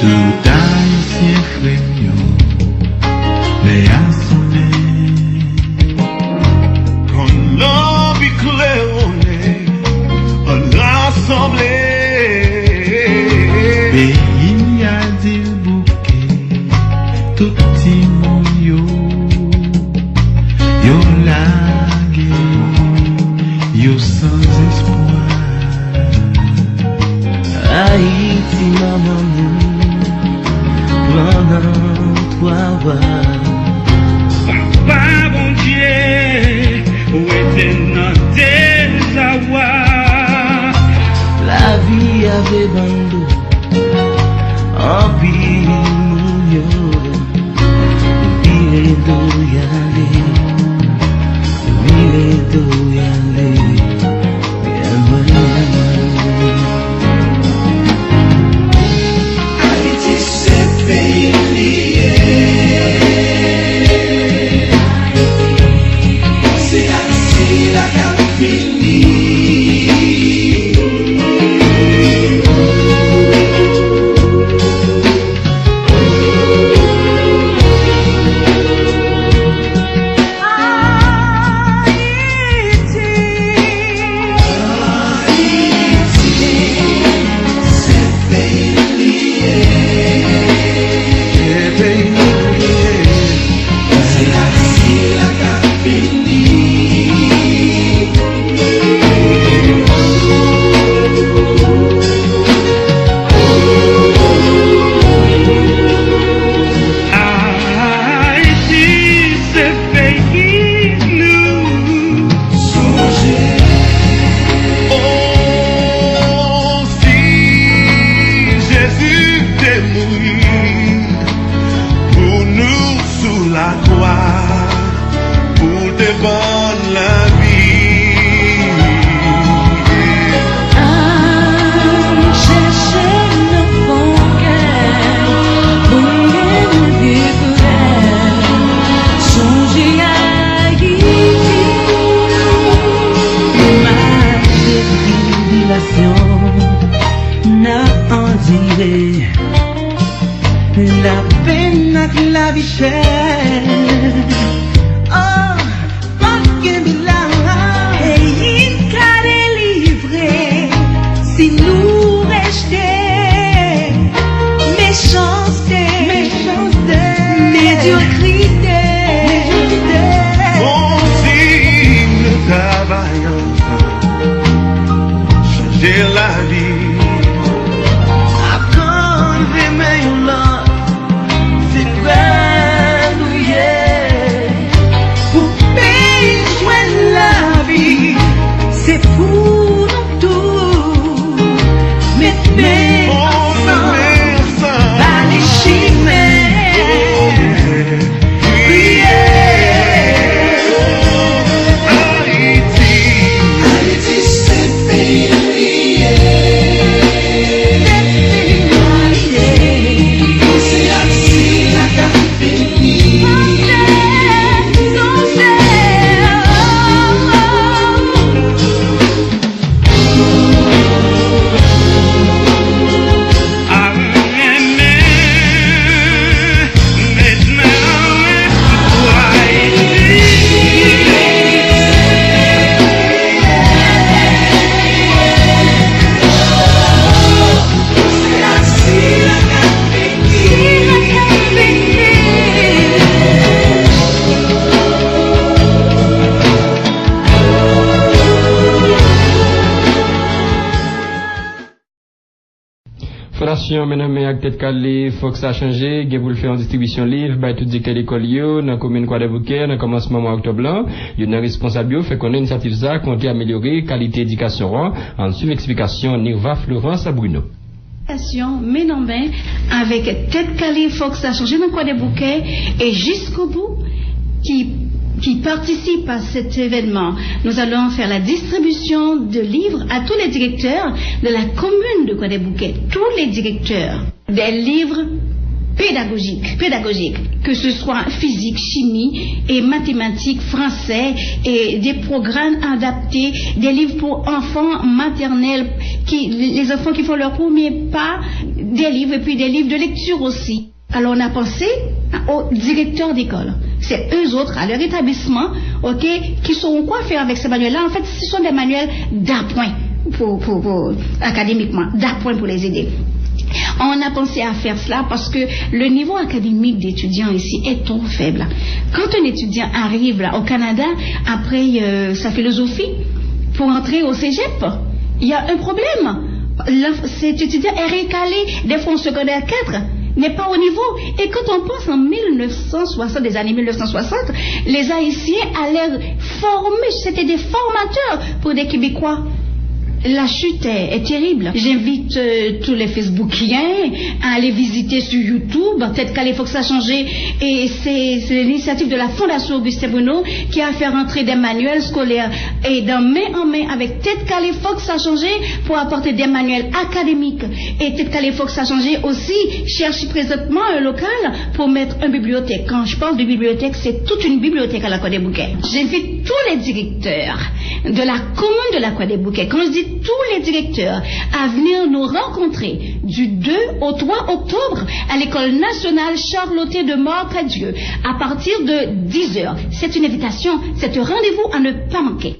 Tout haïtien frère, les assommés. Quand l'homme éclairé, on rassemblé. Pays y a des bouquets, tout petit monde yo lagué, yo sans espoir. Haïti, maman, pendant 3 mois. Papa, bon Dieu, où était notre désarroi? La vie avait bandou, en pile mounio, pile d'eau y aller, pile d'eau y aller, bien loin. Haïti, c'est pays lié. C'est Haïti la capitale. La peine avec la vie chère. Oh, pas que et il qu'a délivré si nous restons méchanceté, médiocrité. Bon signe de travail enfin, changer la vie. C'est pour nous tous, mais ensemble, pas les chimères, Haïti, Haïti, c'est pays lié. C'est Haïti la capitale. Fondation Ménomé avec tête calée, faut que ça a changé, que vous le faites en distribution livre, bah tout directeur l'école yo, dans la commune Croix des Bouquets, dans le commencement mois octobre blanc, il y a un responsable fait qu'on a une initiative ça, qu'on a amélioré qualité éducation, en suivant explication Nirva Florence à Bruno. Ménomé avec tête calée, faut que ça a changé dans Croix des Bouquets, et jusqu'au bout, qui participent à cet événement. Nous allons faire la distribution de livres à tous les directeurs de la commune de Croix des Bouquets. Tous les directeurs. Des livres pédagogiques, que ce soit physique, chimie et mathématiques, français et des programmes adaptés, des livres pour enfants maternels, les enfants qui font leur premier pas des livres et puis des livres de lecture aussi. Alors on a pensé aux directeurs d'école. C'est eux autres, à leur établissement, ok, qui sauront quoi faire avec ces manuels-là. En fait, ce sont des manuels d'appoint académiquement, d'appoint pour les aider. On a pensé à faire cela parce que le niveau académique d'étudiants ici est trop faible. Quand un étudiant arrive là, au Canada, après sa philosophie, pour entrer au cégep, il y a un problème. Cet étudiant est recalé des fonds secondaires 4, n'est pas au niveau. Et quand on pense en 1960, des années 1960, les Haïtiens allaient former, c'était des formateurs pour des Québécois. La chute est terrible. J'invite tous les Facebookiens à aller visiter sur YouTube. Peut-être qu'à l'époque ça a changé. Et c'est l'initiative de la Fondation Augustin Bruno qui a fait rentrer des manuels scolaires. Et dans main en main avec Tête Calais Fox ça a changé pour apporter des manuels académiques. Et Tête Calais Fox ça a changé aussi, cherche présentement un local pour mettre une bibliothèque. Quand je parle de bibliothèque, c'est toute une bibliothèque à la Croix des Bouquets. J'invite tous les directeurs de la commune de la Croix des Bouquets. Quand je dis tous les directeurs à venir nous rencontrer du 2 au 3 octobre à l'école nationale Charlotte de Morcadieu à partir de 10h. C'est une invitation, c'est un rendez-vous à ne pas manquer.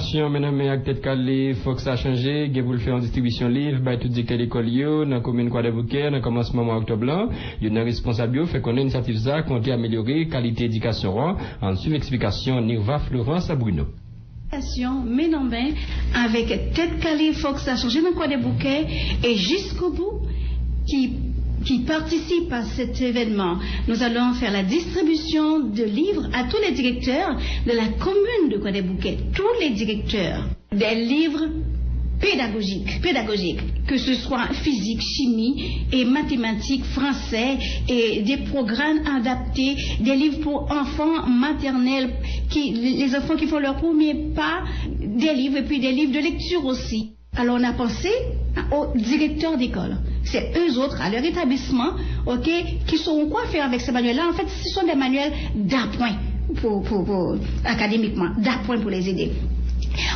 Explication, mesdames et tête calée, faut que ça change. Vous le faites en distribution livre, by tout directeur l'école dans la commune Croix des Bouquets, dans le commencement mois octobre blanc. Il y a un responsable, fait qu'on a une initiative ça, qu'on a amélioré qualité éducation. En suivant explication, Nirva Florence à Bruno. Mais non ben, avec tête calée, faut que ça change dans le Croix des Bouquets et jusqu'au bout, qui participent à cet événement. Nous allons faire la distribution de livres à tous les directeurs de la commune de Croix des Bouquets, tous les directeurs, des livres pédagogiques, que ce soit physique, chimie et mathématiques, français et des programmes adaptés, des livres pour enfants maternels, les enfants qui font leur premier pas, des livres et puis des livres de lecture aussi. Alors on a pensé aux directeurs d'école. C'est eux autres, à leur établissement, ok, qui sauront quoi faire avec ces manuels-là. En fait, ce sont des manuels d'appoint académiquement, d'appoint pour les aider.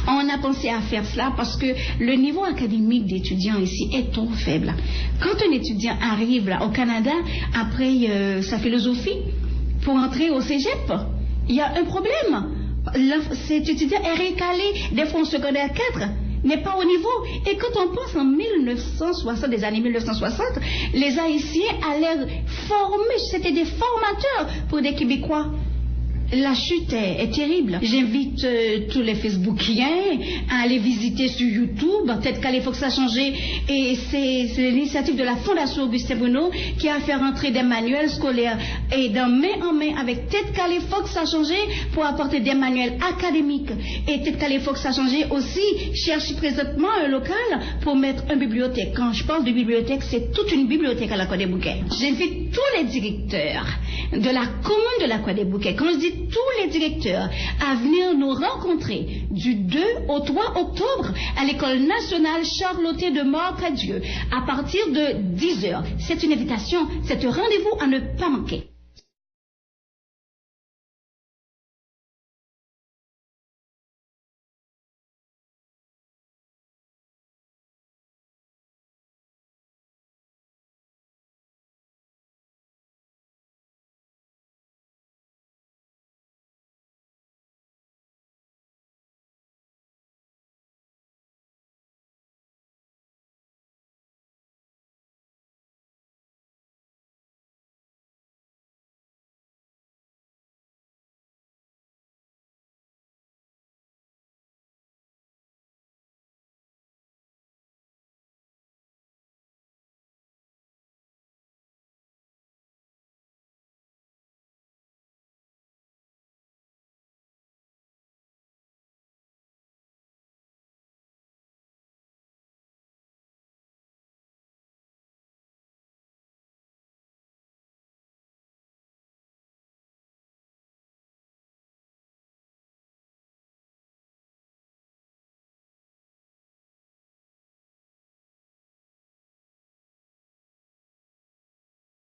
On a pensé à faire cela parce que le niveau académique d'étudiants ici est trop faible. Quand un étudiant arrive là, au Canada, après sa philosophie, pour entrer au cégep, il y a un problème. Cet étudiant est récalé des fonds secondaires 4. N'est pas au niveau. Et quand on pense en 1960, des années 1960, les Haïtiens allaient former, c'était des formateurs pour des Québécois. La chute est terrible. J'invite tous les Facebookiens à aller visiter sur YouTube. Peut-être qu'à l'époque ça a changé. Et c'est l'initiative de la Fondation Augustin Bruno qui a fait rentrer des manuels scolaires. Et dans main en main avec Tête Calée Fox ça a changé pour apporter des manuels académiques. Et Tête Calée Fox ça a changé aussi. Cherche présentement un local pour mettre une bibliothèque. Quand je parle de bibliothèque, c'est toute une bibliothèque à la Croix des Bouquets. J'invite tous les directeurs de la commune de la Croix des Bouquets. Quand je dis tous les directeurs à venir nous rencontrer du 2 au 3 octobre à l'école nationale Charlotte de Morcadieu à partir de 10h. C'est une invitation, c'est un rendez-vous à ne pas manquer.